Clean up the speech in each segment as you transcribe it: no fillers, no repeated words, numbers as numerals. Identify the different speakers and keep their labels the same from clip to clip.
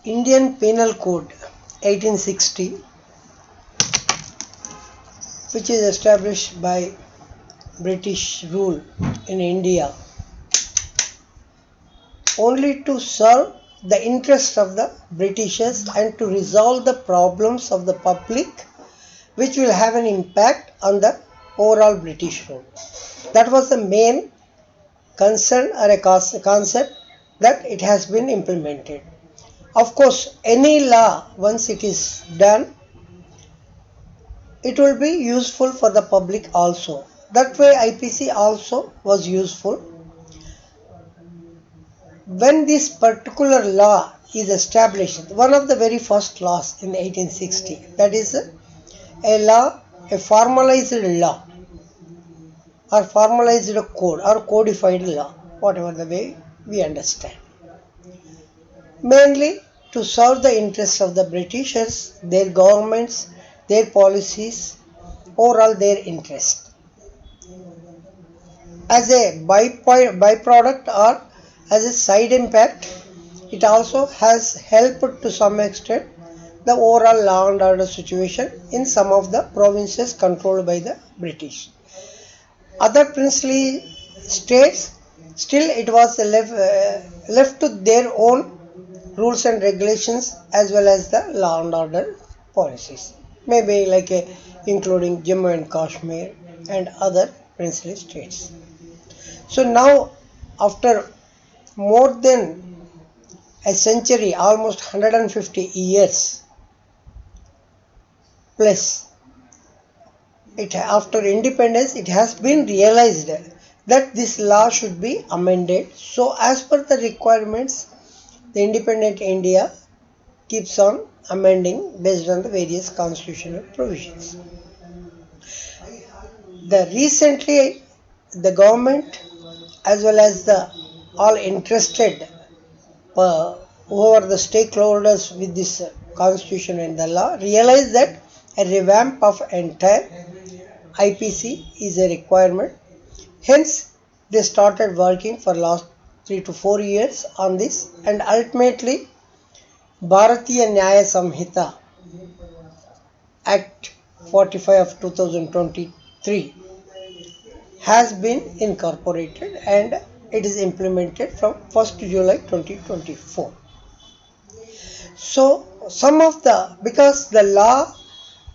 Speaker 1: Indian Penal Code 1860, which is established by British rule in India only to serve the interests of the Britishers and to resolve the problems of the public which will have an impact on the overall British rule. That was the main concern or a concept that it has been implemented. Of course, any law, once it is done, it will be useful for the public also. That way IPC also was useful. When this particular law is established, one of the very first laws in 1860, that is a law, a formalized law or formalized code or codified law, whatever the way we understand. Mainly to serve the interests of the Britishers, their governments, their policies, overall their interest. As a byproduct or as a side impact, it also has helped to some extent the overall law and order situation in some of the provinces controlled by the British. Other princely states, still it was left to their own rules and regulations as well as the law and order policies. Maybe like including Jammu and Kashmir and other princely states. So now after more than a century, almost 150 years plus, after independence, it has been realized that this law should be amended. So as per the requirements, the independent India keeps on amending based on the various constitutional provisions. Recently, the government as well as the all interested who are the stakeholders with this constitution and the law realize that a revamp of entire IPC is a requirement. Hence, they started working for last 3 to 4 years on this, and ultimately Bharatiya Nyaya Sanhita Act 45 of 2023 has been incorporated and it is implemented from 1st July 2024. So because the law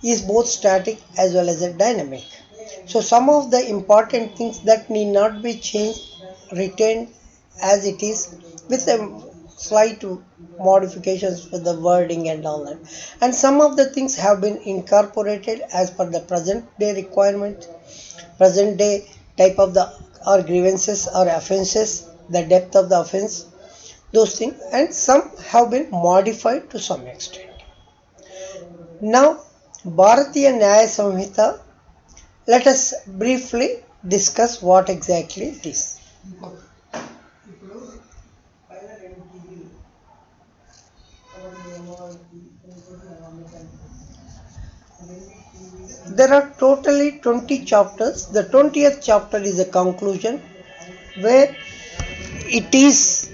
Speaker 1: is both static as well as a dynamic. So some of the important things that need not be changed, retained as it is with a slight modifications for the wording and all that. And some of the things have been incorporated as per the present day requirement, present day type of the or grievances or offences, the depth of the offence, those things, and some have been modified to some extent. Now, Bharatiya Nyaya Samhita, let us briefly discuss what exactly it is. There are totally 20 chapters. The 20th chapter is a conclusion where it is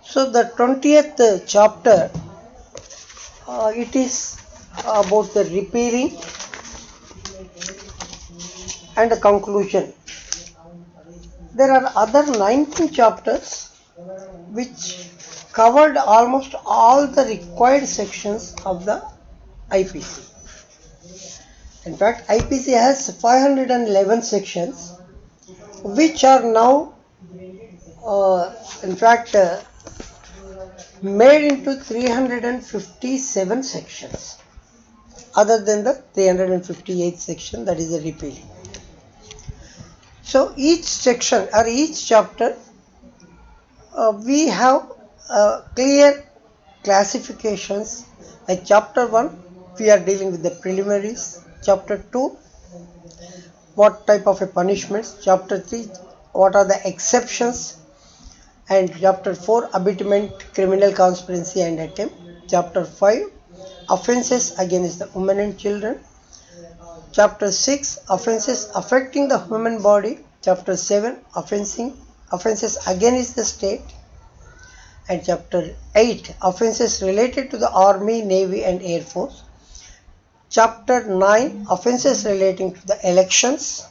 Speaker 1: so the 20th chapter it is about the repealing and the conclusion. There are other 19 chapters which covered almost all the required sections of the IPC. In fact, IPC has 511 sections which are now made into 357 sections other than the 358 section that is the repealing. So each section or each chapter we have clear classifications. Like chapter 1 we are dealing with the preliminaries, chapter 2 what type of a punishments, chapter 3 what are the exceptions, and chapter 4 abetment, criminal conspiracy and attempt, chapter 5 offences against the women and children. Chapter 6, offences affecting the human body. Chapter 7, offences against the state. And chapter 8, offences related to the army, navy and air force. Chapter 9, offences relating to the elections.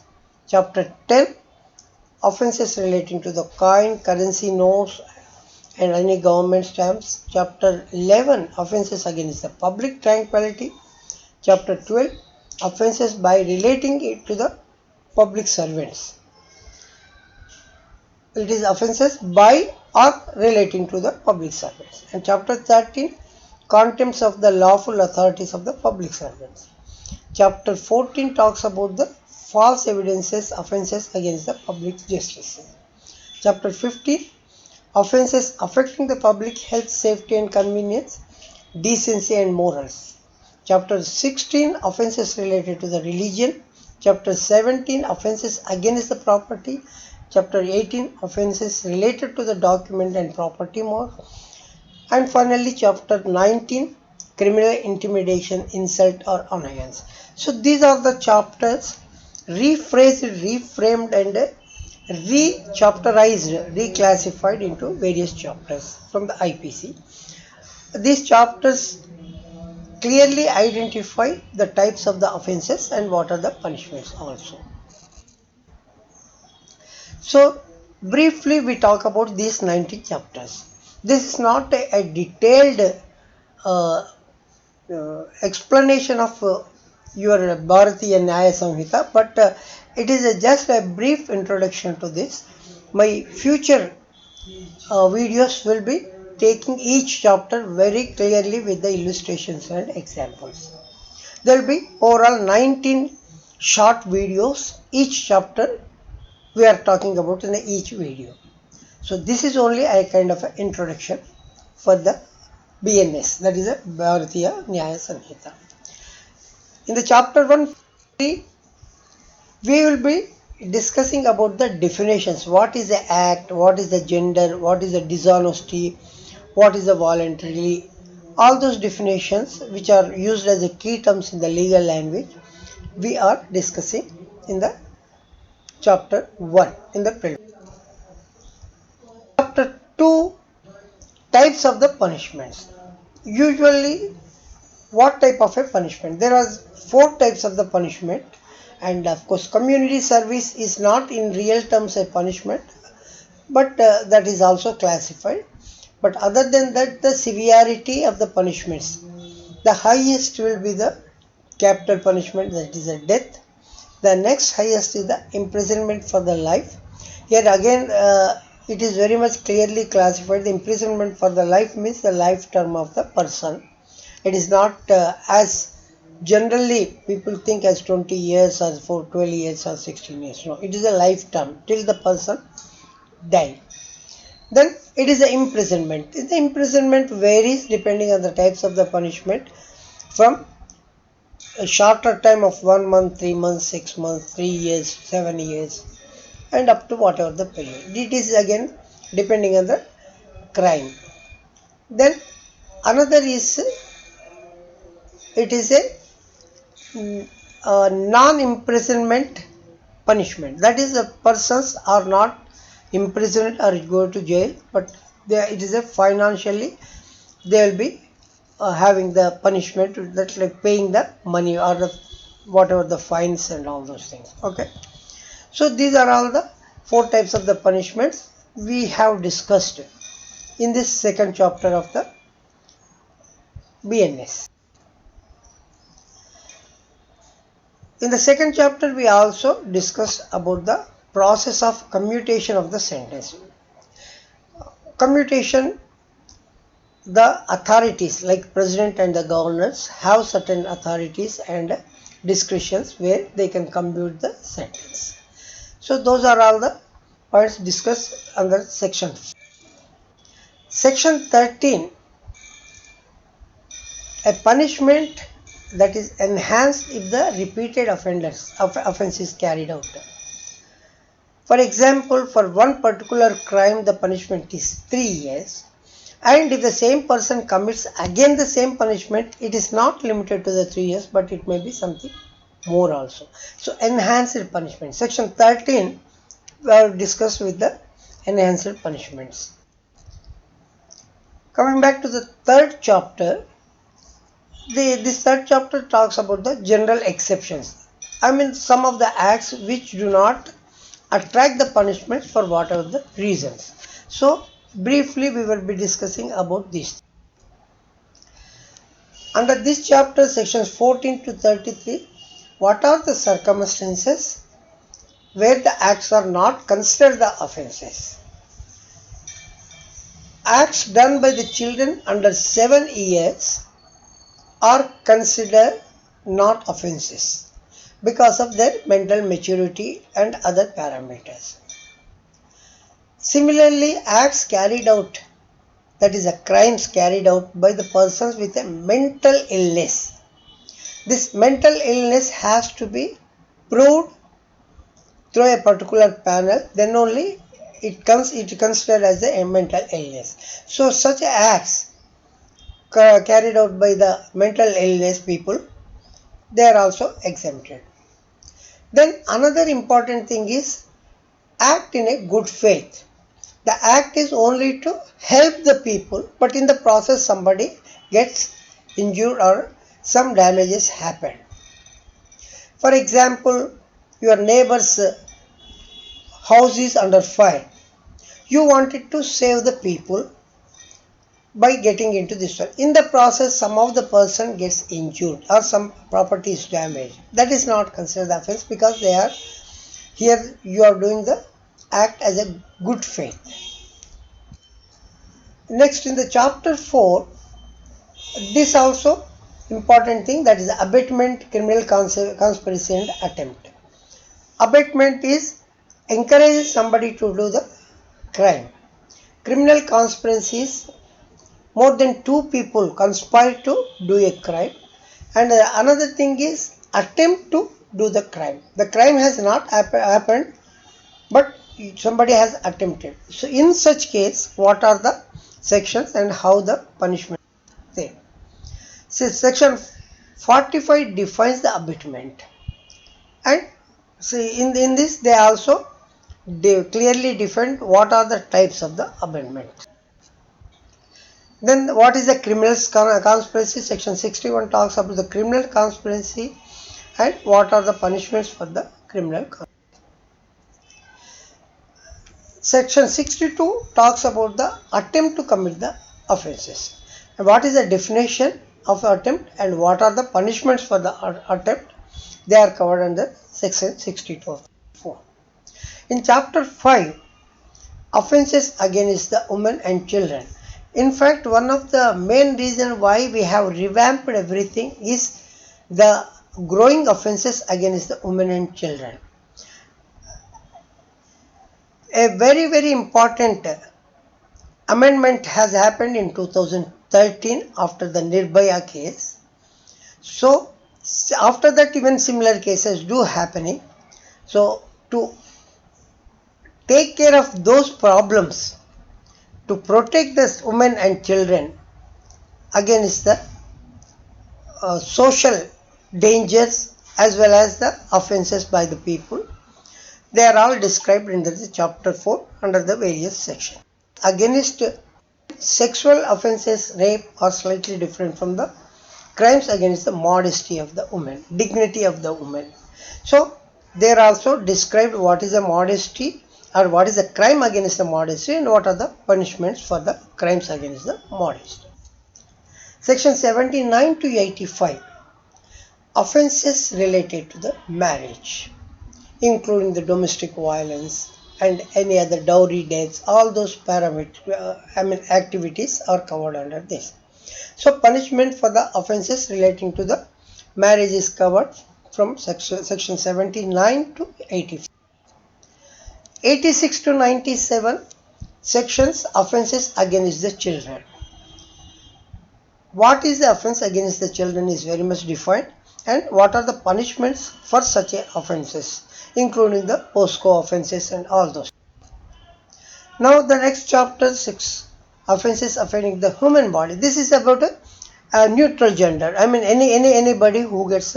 Speaker 1: Chapter 10, offences relating to the coin, currency notes and any government stamps. Chapter 11, offences against the public tranquility. Chapter 12, offences by relating it to the public servants. It is offences by or relating to the public servants. And chapter 13, contempts of the lawful authorities of the public servants. Chapter 14 talks about the false evidences, offences against the public justice. Chapter 15, offences affecting the public health, safety and convenience, decency and morals. Chapter 16, offences related to the religion. Chapter 17, offences against the property. Chapter 18, offences related to the document and property mark. And finally, chapter 19, criminal intimidation, insult or annoyance. So these are the chapters rephrased, reframed and re-chapterized, reclassified into various chapters from the IPC. These chapters clearly identify the types of the offences and what are the punishments also. So briefly we talk about these 19 chapters. This is not a detailed explanation of your Bharatiya Nyaya Sanhita, but it is just a brief introduction to this. My future videos will be taking each chapter very clearly with the illustrations and examples. There will be overall 19 short videos. Each chapter we are talking about in each video. So this is only a kind of an introduction for the BNS, that is a Bharatiya Nyaya Sanhita. In the chapter 1, we will be discussing about the definitions. What is the act, what is the gender, what is the dishonesty, what is the voluntarily. All those definitions which are used as the key terms in the legal language, we are discussing in the chapter 1 in the preliminary. Chapter 2, types of the punishments. Usually what type of a punishment? There are 4 types of the punishment, and of course community service is not in real terms a punishment, but that is also classified. But other than that, the severity of the punishments, the highest will be the capital punishment, that is a death. The next highest is the imprisonment for the life. Here again it is very much clearly classified. The imprisonment for the life means the life term of the person. It is not as generally people think as 20 years or 12 years or 16 years. No, it is a life term till the person dies. Then it is the imprisonment. The imprisonment varies depending on the types of the punishment, from a shorter time of 1 month, 3 months, 6 months, 3 years, 7 years, and up to whatever the period. It is again depending on the crime. Then another is, it is a non-imprisonment punishment. That is, the persons are not imprisoned or go to jail, but it is a financially they will be having the punishment, that like paying the money or the whatever the fines and all those things. Okay, so these are all the 4 types of the punishments we have discussed in this second chapter of the BNS. In the second chapter, we also discussed about the process of commutation of the sentence. Commutation, the authorities like president and the governors have certain authorities and discretions where they can commute the sentence. So those are all the points discussed under section 4. Section 13, a punishment that is enhanced if the repeated offense is carried out. For example, for one particular crime the punishment is 3 years, And if the same person commits again the same punishment, it is not limited to the 3 years, but it may be something more also. So enhanced punishment. Section 13 were discussed with the enhanced punishments. Coming back to the third chapter, this third chapter talks about the general exceptions. I mean some of the acts which do not attract the punishment for whatever the reasons. So briefly we will be discussing about this. Under this chapter, sections 14 to 33, what are the circumstances where the acts are not considered the offences? Acts done by the children under 7 years are considered not offences because of their mental maturity and other parameters. Similarly, acts carried out, that is, crimes carried out by the persons with a mental illness. This mental illness has to be proved through a particular panel, then only it considered as a mental illness. So such acts carried out by the mental illness people, they are also exempted. Then another important thing is act in a good faith. The act is only to help the people, but in the process somebody gets injured or some damages happen. For example, your neighbor's house is under fire. You wanted to save the people by getting into this one. In the process, some of the person gets injured or some property is damaged. That is not considered offense because they are here. You are doing the act as a good faith. Next, in the chapter 4, this also important thing, that is abatement, criminal conspiracy and attempt. Abatement is encourages somebody to do the crime. Criminal conspiracy is more than 2 people conspire to do a crime, and another thing is attempt to do the crime. The crime has not happened, but somebody has attempted. So in such case, what are the sections and how the punishment is there? So section 45 defines the abatement, and see in this they also clearly define what are the types of the abatement. Then what is a criminal conspiracy? Section 61 talks about the criminal conspiracy and what are the punishments for the criminal conspiracy. Section 62 talks about the attempt to commit the offences. And what is the definition of attempt and what are the punishments for the attempt? They are covered under section 62. In chapter 5, offences against the women and children. In fact, one of the main reasons why we have revamped everything is the growing offences against the women and children. A very important amendment has happened in 2013 after the Nirbhaya case. So after that even similar cases do happening. So to take care of those problems, to protect the women and children against the social dangers as well as the offences by the people, they are all described in the chapter 4 under the various sections. Against sexual offences, rape are slightly different from the crimes against the modesty of the woman, dignity of the woman. So they are also described what is a modesty or what is a crime against the modesty and what are the punishments for the crimes against the modesty. Section 79 to 85, offences related to the marriage, including the domestic violence and any other dowry debts, all those activities are covered under this. So punishment for the offences relating to the marriage is covered from section 79 to 85. 86 to 97 sections offences against the children. What is the offence against the children is very much defined, and what are the punishments for such offences, including the POSCO offences and all those. Now the next chapter 6 offenses affecting the human body. This is about a neutral gender. I mean anybody who gets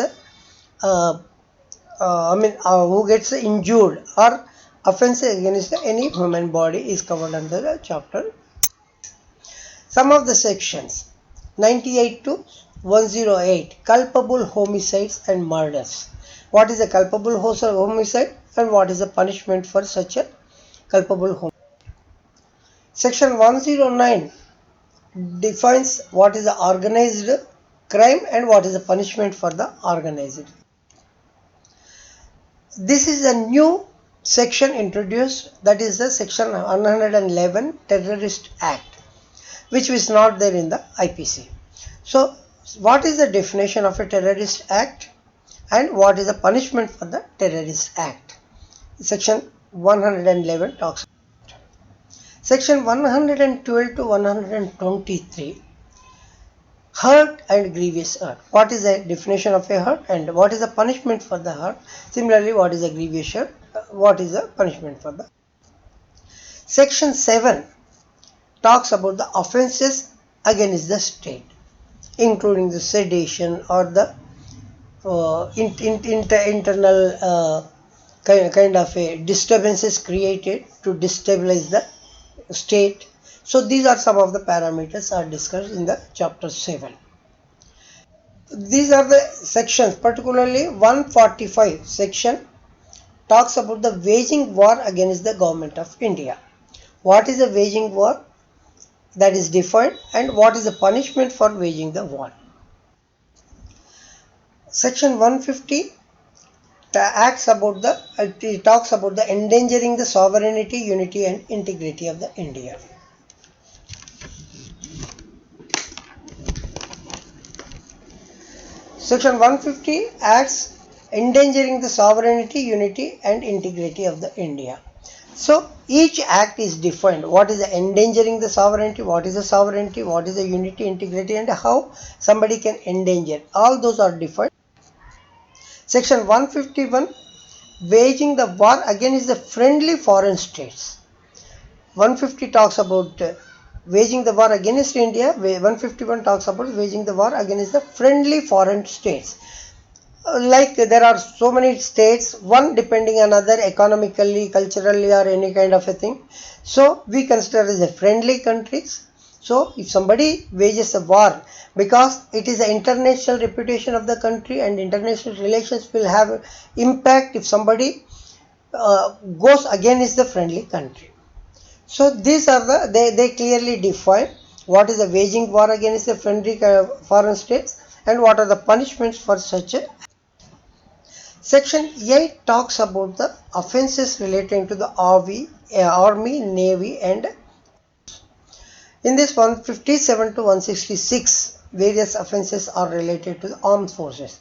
Speaker 1: who gets injured or offense against any human body is covered under the chapter. Some of the sections 98 to 108, culpable homicides and murders. What is a culpable homicide and what is the punishment for such a culpable homicide? Section 109 defines what is the organized crime and what is the punishment for the organized. This is a new section introduced, that is the section 111 Terrorist Act, which was not there in the IPC. So what is the definition of a terrorist act and what is the punishment for the terrorist act? Section 111 talks. Section 112 to 123, hurt and grievous hurt. What is the definition of a hurt and what is the punishment for the hurt? Similarly, what is a grievous hurt? What is the punishment for the? Section 7 talks about the offences against the state, including the sedition or the internal kind of a disturbances created to destabilize the state. So these are some of the parameters are discussed in the chapter 7. These are the sections, particularly 145 section talks about the waging war against the government of India. What is a waging war? That is defined, and what is the punishment for waging the war. Section 150 talks about the endangering the sovereignty, unity and integrity of the India. Section 150 acts endangering the sovereignty, unity and integrity of the India. So each act is defined. What is the endangering the sovereignty, what is the sovereignty, what is the unity, integrity and how somebody can endanger. All those are defined. Section 151, waging the war against the friendly foreign states. 150 talks about waging the war against India. 151 talks about waging the war against the friendly foreign states. Like there are so many states, one depending on another economically, culturally or any kind of a thing. So we consider as a friendly countries. So if somebody wages a war, because it is the international reputation of the country and international relations will have impact if somebody goes against the friendly country. So these are they clearly define what is the waging war against the friendly foreign states and what are the punishments for such a. Section 8 talks about the offences relating to the army, navy and in this 157 to 166 various offences are related to the armed forces.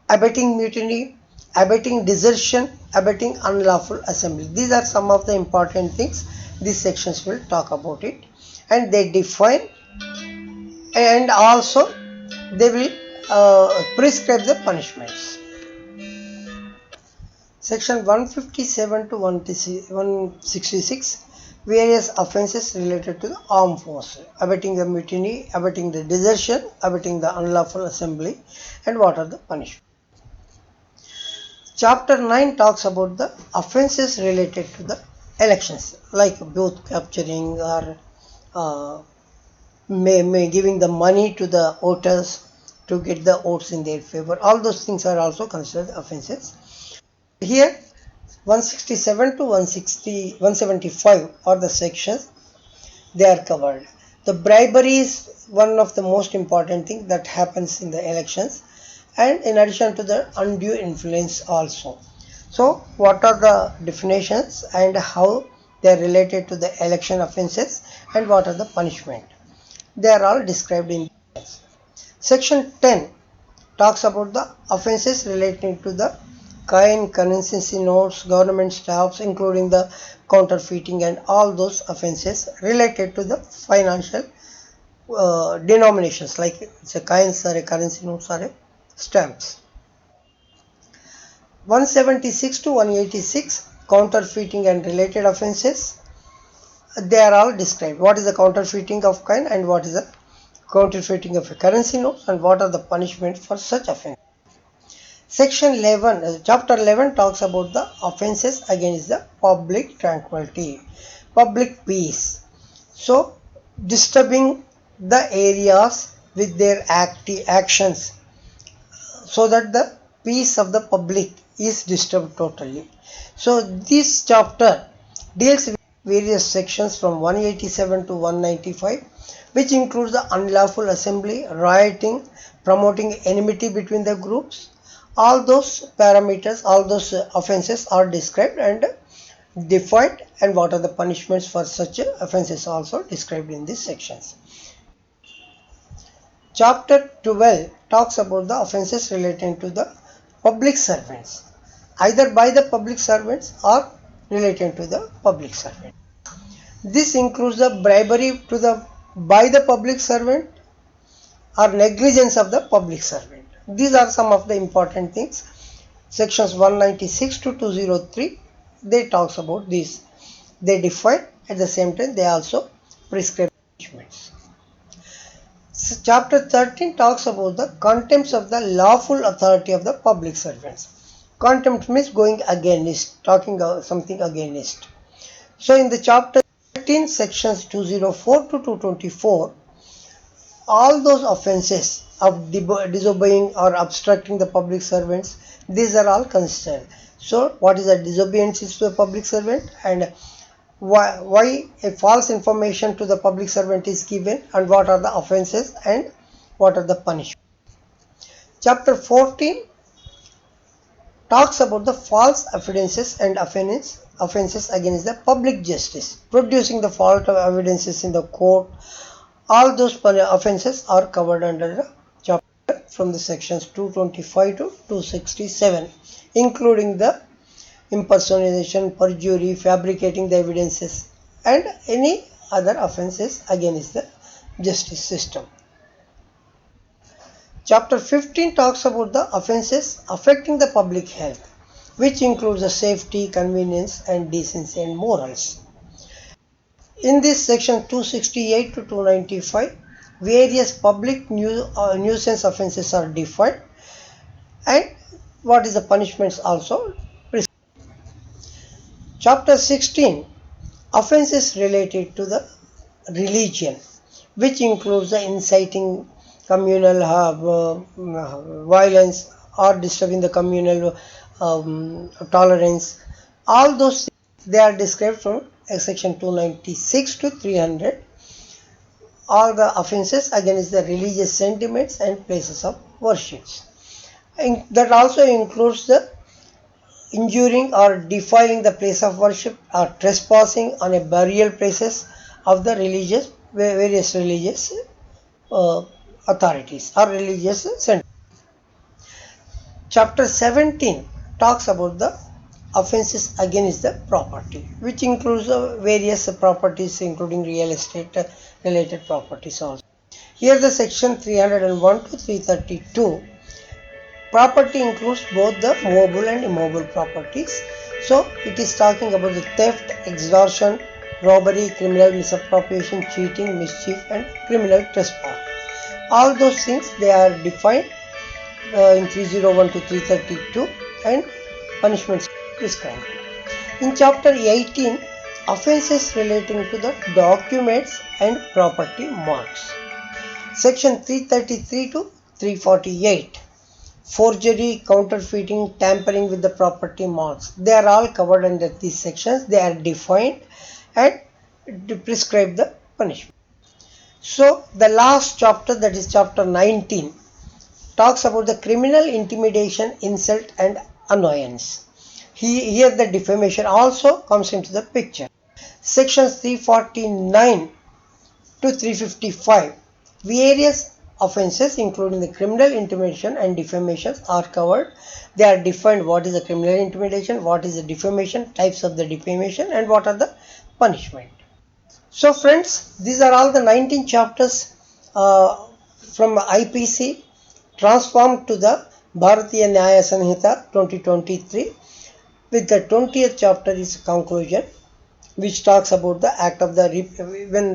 Speaker 1: Abetting mutiny, abetting desertion, abetting unlawful assembly. These are some of the important things. These sections will talk about it and they define and also they will prescribe the punishments. Section 157 to 166, various offences related to the armed force, abetting the mutiny, abetting the desertion, abetting the unlawful assembly and what are the punishments. Chapter 9 talks about the offences related to the elections like booth capturing or giving the money to the voters to get the votes in their favor. All those things are also considered offences. Here 167 to 175 are the sections they are covered. The bribery is one of the most important things that happens in the elections and in addition to the undue influence also. So what are the definitions and how they are related to the election offences and what are the punishment? They are all described in details. Section 10 talks about the offences relating to the coin, currency notes, government staffs, including the counterfeiting and all those offences related to the financial denominations like it's coins or a currency notes or a stamps. 176 to 186, counterfeiting and related offences. they are all described. What is the counterfeiting of coin and what is the counterfeiting of a currency note and what are the punishments for such offense. Section 11, chapter 11 talks about the offenses against the public tranquility, public peace. So, disturbing the areas with their actions so that the peace of the public is disturbed totally. So, this chapter deals with various sections from 187 to 195, which includes the unlawful assembly, rioting, promoting enmity between the groups. All those parameters, all those offenses are described and defined, and what are the punishments for such offenses also described in these sections. Chapter 12 talks about the offenses relating to the public servants, either by the public servants or relating to the public servant. This includes the bribery by the public servant or negligence of the public servant. These are some of the important things. Sections 196 to 203, they talks about this. They define, at the same time they also prescribe punishments. Chapter 13 talks about the contempts of the lawful authority of the public servants. Contempt means going against, talking something against. So in the chapter 13, sections 204 to 224, all those offenses of disobeying or obstructing the public servants, these are all considered. So what is the disobedience to the public servant and why a false information to the public servant is given and what are the offenses and what are the punishments. Chapter 14 talks about the false evidences and offenses against the public justice, producing the false evidences in the court. All those offenses are covered under the chapter from the sections 225 to 267, including the impersonation, perjury, fabricating the evidences, and any other offenses against the justice system. Chapter 15 talks about the offenses affecting the public health, which includes the safety, convenience, and decency and morals. In this section 268 to 295, various public nuisance offenses are defined and what is the punishments also. Chapter 16, offenses related to the religion, which includes the inciting communal violence or disturbing the communal tolerance. All those things, they are described from section 296 to 300. All the offenses against the religious sentiments and places of worship. And that also includes the injuring or defiling the place of worship or trespassing on a burial places of the various religious authorities or religious centers. Chapter 17 talks about the offenses against the property, which includes various properties including real estate related properties also. Here the section 301 to 332. Property includes both the mobile and immobile properties. So it is talking about the theft, extortion, robbery, criminal misappropriation, cheating, mischief and criminal trespass. All those things, they are defined in 301 to 332 and punishments prescribed. In chapter 18, offenses relating to the documents and property marks. Section 333 to 348. Forgery, counterfeiting, tampering with the property marks. They are all covered under these sections. They are defined and prescribe the punishment. So the last chapter, that is chapter 19, talks about the criminal intimidation, insult and annoyance. Here the defamation also comes into the picture. Sections 349 to 355, various offenses including the criminal intimidation and defamation are covered. They are defined what is the criminal intimidation, what is the defamation, types of the defamation and what are the punishment. So friends, these are all the 19 chapters from IPC transformed to the Bharatiya Nyaya Sanhita 2023, with the 20th chapter is conclusion. which talks about the act of the when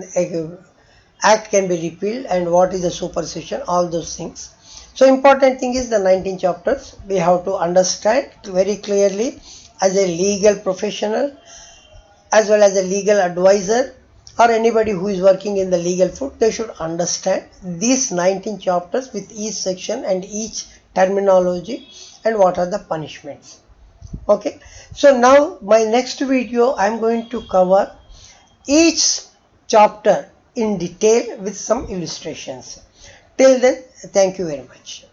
Speaker 1: act can be repealed and what is the supersession, all those things. So important thing is the 19 chapters we have to understand very clearly as a legal professional as well as a legal advisor or anybody who is working in the legal field. They should understand these 19 chapters with each section and each terminology and what are the punishments. Okay, so now my next video I am going to cover each chapter in detail with some illustrations. Till then, thank you very much.